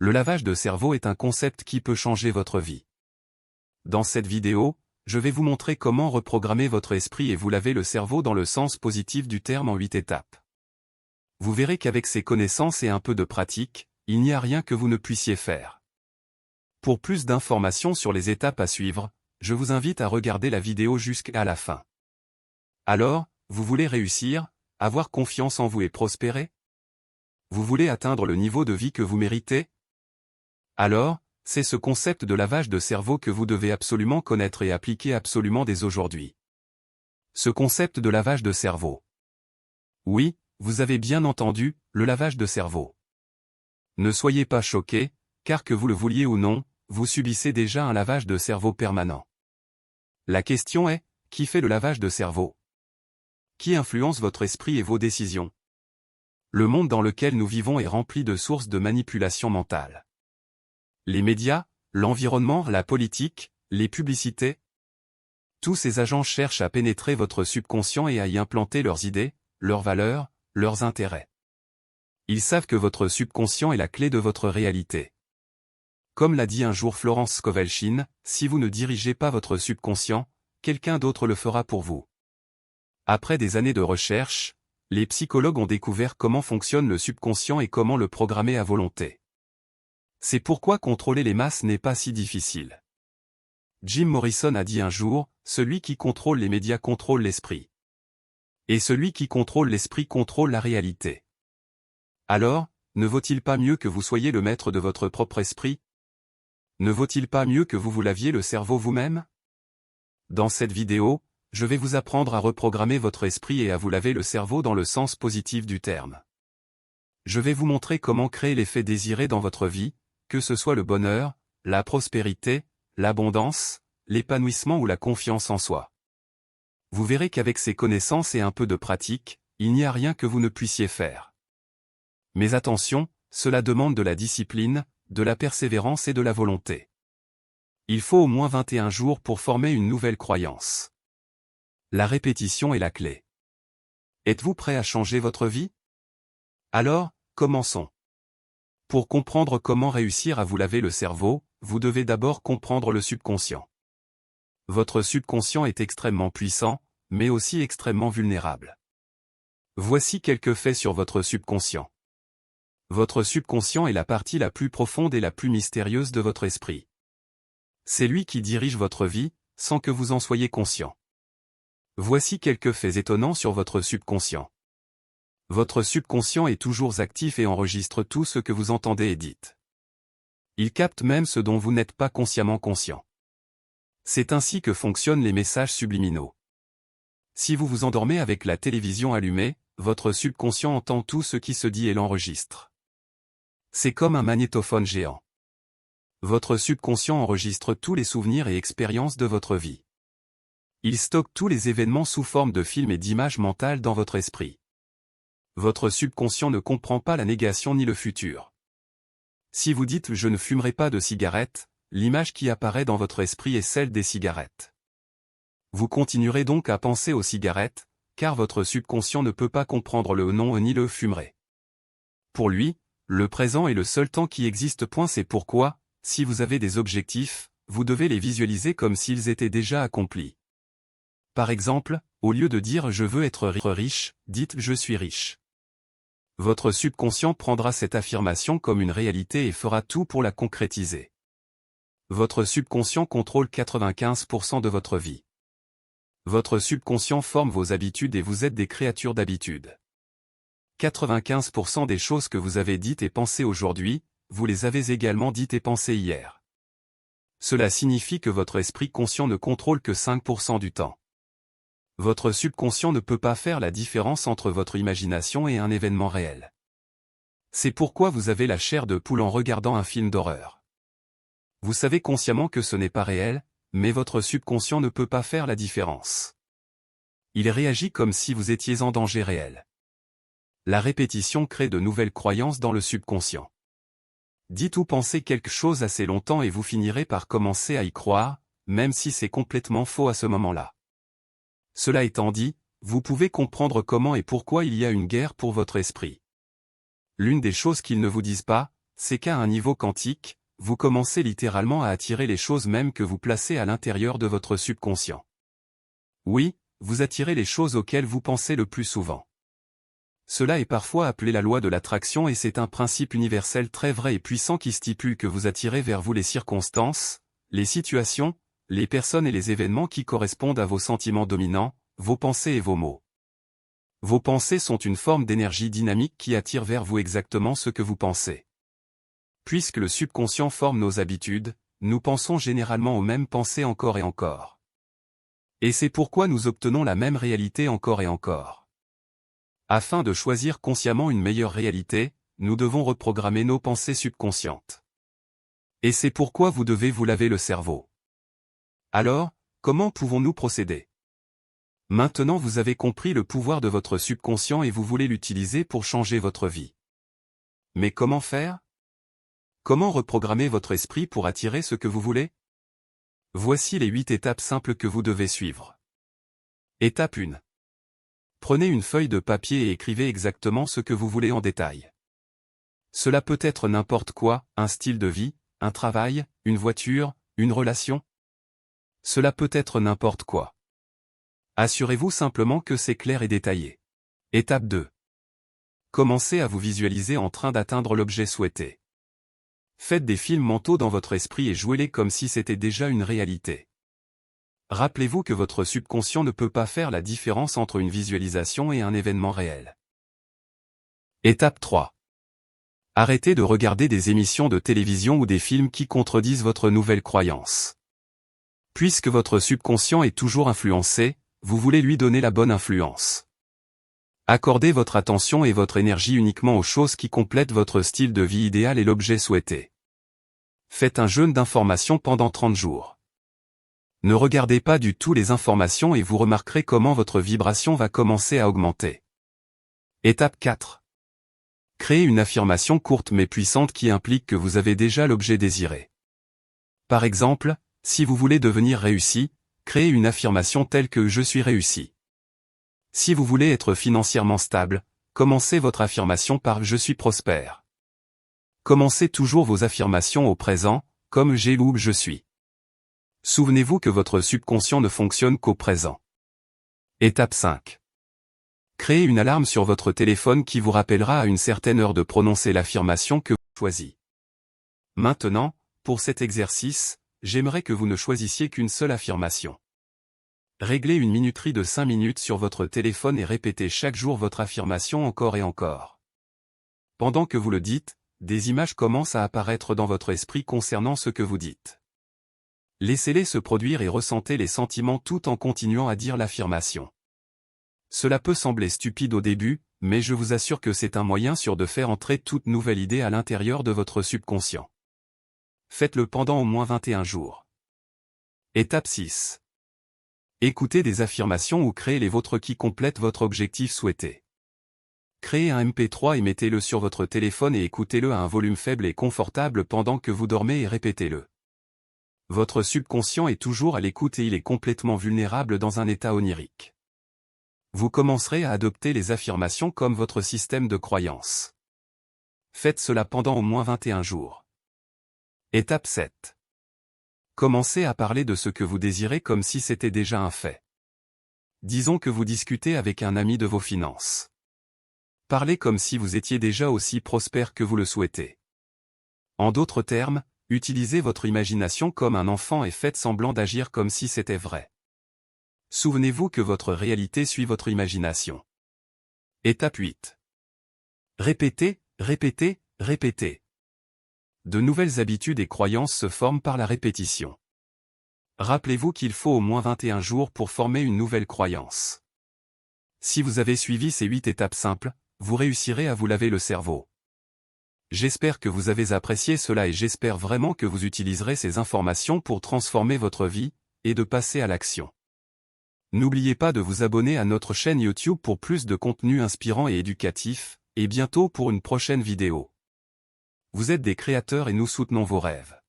Le lavage de cerveau est un concept qui peut changer votre vie. Dans cette vidéo, je vais vous montrer comment reprogrammer votre esprit et vous laver le cerveau dans le sens positif du terme en 8 étapes. Vous verrez qu'avec ces connaissances et un peu de pratique, il n'y a rien que vous ne puissiez faire. Pour plus d'informations sur les étapes à suivre, je vous invite à regarder la vidéo jusqu'à la fin. Alors, vous voulez réussir, avoir confiance en vous et prospérer? Vous voulez atteindre le niveau de vie que vous méritez? Alors, c'est ce concept de lavage de cerveau que vous devez absolument connaître et appliquer absolument dès aujourd'hui. Ce concept de lavage de cerveau. Oui, vous avez bien entendu, le lavage de cerveau. Ne soyez pas choqués, car que vous le vouliez ou non, vous subissez déjà un lavage de cerveau permanent. La question est, qui fait le lavage de cerveau? Qui influence votre esprit et vos décisions? Le monde dans lequel nous vivons est rempli de sources de manipulation mentale. Les médias, l'environnement, la politique, les publicités. Tous ces agents cherchent à pénétrer votre subconscient et à y implanter leurs idées, leurs valeurs, leurs intérêts. Ils savent que votre subconscient est la clé de votre réalité. Comme l'a dit un jour Florence Scovel-Shinn, si vous ne dirigez pas votre subconscient, quelqu'un d'autre le fera pour vous. Après des années de recherche, les psychologues ont découvert comment fonctionne le subconscient et comment le programmer à volonté. C'est pourquoi contrôler les masses n'est pas si difficile. Jim Morrison a dit un jour, celui qui contrôle les médias contrôle l'esprit. Et celui qui contrôle l'esprit contrôle la réalité. Alors, ne vaut-il pas mieux que vous soyez le maître de votre propre esprit? Ne vaut-il pas mieux que vous vous laviez le cerveau vous-même? Dans cette vidéo, je vais vous apprendre à reprogrammer votre esprit et à vous laver le cerveau dans le sens positif du terme. Je vais vous montrer comment créer l'effet désiré dans votre vie, que ce soit le bonheur, la prospérité, l'abondance, l'épanouissement ou la confiance en soi. Vous verrez qu'avec ces connaissances et un peu de pratique, il n'y a rien que vous ne puissiez faire. Mais attention, cela demande de la discipline, de la persévérance et de la volonté. Il faut au moins 21 jours pour former une nouvelle croyance. La répétition est la clé. Êtes-vous prêt à changer votre vie? Alors, commençons. Pour comprendre comment réussir à vous laver le cerveau, vous devez d'abord comprendre le subconscient. Votre subconscient est extrêmement puissant, mais aussi extrêmement vulnérable. Voici quelques faits sur votre subconscient. Votre subconscient est la partie la plus profonde et la plus mystérieuse de votre esprit. C'est lui qui dirige votre vie, sans que vous en soyez conscient. Voici quelques faits étonnants sur votre subconscient. Votre subconscient est toujours actif et enregistre tout ce que vous entendez et dites. Il capte même ce dont vous n'êtes pas consciemment conscient. C'est ainsi que fonctionnent les messages subliminaux. Si vous vous endormez avec la télévision allumée, votre subconscient entend tout ce qui se dit et l'enregistre. C'est comme un magnétophone géant. Votre subconscient enregistre tous les souvenirs et expériences de votre vie. Il stocke tous les événements sous forme de films et d'images mentales dans votre esprit. Votre subconscient ne comprend pas la négation ni le futur. Si vous dites « je ne fumerai pas de cigarettes », l'image qui apparaît dans votre esprit est celle des cigarettes. Vous continuerez donc à penser aux cigarettes, car votre subconscient ne peut pas comprendre le non ni le fumerai. Pour lui, le présent est le seul temps qui existe. C'est pourquoi, si vous avez des objectifs, vous devez les visualiser comme s'ils étaient déjà accomplis. Par exemple, au lieu de dire « je veux être riche », dites « je suis riche ». Votre subconscient prendra cette affirmation comme une réalité et fera tout pour la concrétiser. Votre subconscient contrôle 95% de votre vie. Votre subconscient forme vos habitudes et vous êtes des créatures d'habitude. 95% des choses que vous avez dites et pensées aujourd'hui, vous les avez également dites et pensées hier. Cela signifie que votre esprit conscient ne contrôle que 5% du temps. Votre subconscient ne peut pas faire la différence entre votre imagination et un événement réel. C'est pourquoi vous avez la chair de poule en regardant un film d'horreur. Vous savez consciemment que ce n'est pas réel, mais votre subconscient ne peut pas faire la différence. Il réagit comme si vous étiez en danger réel. La répétition crée de nouvelles croyances dans le subconscient. Dites ou pensez quelque chose assez longtemps et vous finirez par commencer à y croire, même si c'est complètement faux à ce moment-là. Cela étant dit, vous pouvez comprendre comment et pourquoi il y a une guerre pour votre esprit. L'une des choses qu'ils ne vous disent pas, C'est qu'à un niveau quantique, vous commencez littéralement à attirer les choses même que vous placez à l'intérieur de votre subconscient. Oui, vous attirez les choses auxquelles vous pensez le plus souvent. Cela est parfois appelé la loi de l'attraction et c'est un principe universel très vrai et puissant qui stipule que vous attirez vers vous les circonstances, les situations, les personnes et les événements qui correspondent à vos sentiments dominants, vos pensées et vos mots. Vos pensées sont une forme d'énergie dynamique qui attire vers vous exactement ce que vous pensez. Puisque le subconscient forme nos habitudes, nous pensons généralement aux mêmes pensées encore et encore. Et c'est pourquoi nous obtenons la même réalité encore et encore. Afin de choisir consciemment une meilleure réalité, nous devons reprogrammer nos pensées subconscientes. Et c'est pourquoi vous devez vous laver le cerveau. Alors, comment pouvons-nous procéder? Maintenant vous avez compris le pouvoir de votre subconscient et vous voulez l'utiliser pour changer votre vie. Mais comment faire? Comment reprogrammer votre esprit pour attirer ce que vous voulez? Voici les 8 étapes simples que vous devez suivre. Étape 1. Prenez une feuille de papier et écrivez exactement ce que vous voulez en détail. Cela peut être n'importe quoi, un style de vie, un travail, une voiture, une relation. Cela peut être n'importe quoi. Assurez-vous simplement que c'est clair et détaillé. Étape 2. Commencez à vous visualiser en train d'atteindre l'objet souhaité. Faites des films mentaux dans votre esprit et jouez-les comme si c'était déjà une réalité. Rappelez-vous que votre subconscient ne peut pas faire la différence entre une visualisation et un événement réel. Étape 3. Arrêtez de regarder des émissions de télévision ou des films qui contredisent votre nouvelle croyance. Puisque votre subconscient est toujours influencé, vous voulez lui donner la bonne influence. Accordez votre attention et votre énergie uniquement aux choses qui complètent votre style de vie idéal et l'objet souhaité. Faites un jeûne d'informations pendant 30 jours. Ne regardez pas du tout les informations et vous remarquerez comment votre vibration va commencer à augmenter. Étape 4. Créez une affirmation courte mais puissante qui implique que vous avez déjà l'objet désiré. Par exemple, si vous voulez devenir réussi, créez une affirmation telle que « Je suis réussi ». Si vous voulez être financièrement stable, commencez votre affirmation par « Je suis prospère ». Commencez toujours vos affirmations au présent, comme « j'ai » ou « je suis ». Souvenez-vous que votre subconscient ne fonctionne qu'au présent. Étape 5. Créez une alarme sur votre téléphone qui vous rappellera à une certaine heure de prononcer l'affirmation que vous choisissez. Maintenant, pour cet exercice, j'aimerais que vous ne choisissiez qu'une seule affirmation. Réglez une minuterie de 5 minutes sur votre téléphone et répétez chaque jour votre affirmation encore et encore. Pendant que vous le dites, des images commencent à apparaître dans votre esprit concernant ce que vous dites. Laissez-les se produire et ressentez les sentiments tout en continuant à dire l'affirmation. Cela peut sembler stupide au début, mais je vous assure que c'est un moyen sûr de faire entrer toute nouvelle idée à l'intérieur de votre subconscient. Faites-le pendant au moins 21 jours. Étape 6. Écoutez des affirmations ou créez les vôtres qui complètent votre objectif souhaité. Créez un MP3 et mettez-le sur votre téléphone et écoutez-le à un volume faible et confortable pendant que vous dormez et répétez-le. Votre subconscient est toujours à l'écoute et il est complètement vulnérable dans un état onirique. Vous commencerez à adopter les affirmations comme votre système de croyance. Faites cela pendant au moins 21 jours. Étape 7. Commencez à parler de ce que vous désirez comme si c'était déjà un fait. Disons que vous discutez avec un ami de vos finances. Parlez comme si vous étiez déjà aussi prospère que vous le souhaitez. En d'autres termes, utilisez votre imagination comme un enfant et faites semblant d'agir comme si c'était vrai. Souvenez-vous que votre réalité suit votre imagination. Étape 8. Répétez, répétez, répétez. De nouvelles habitudes et croyances se forment par la répétition. Rappelez-vous qu'il faut au moins 21 jours pour former une nouvelle croyance. Si vous avez suivi ces 8 étapes simples, vous réussirez à vous laver le cerveau. J'espère que vous avez apprécié cela et j'espère vraiment que vous utiliserez ces informations pour transformer votre vie, et de passer à l'action. N'oubliez pas de vous abonner à notre chaîne YouTube pour plus de contenu inspirant et éducatif, et bientôt pour une prochaine vidéo. Vous êtes des créateurs et nous soutenons vos rêves.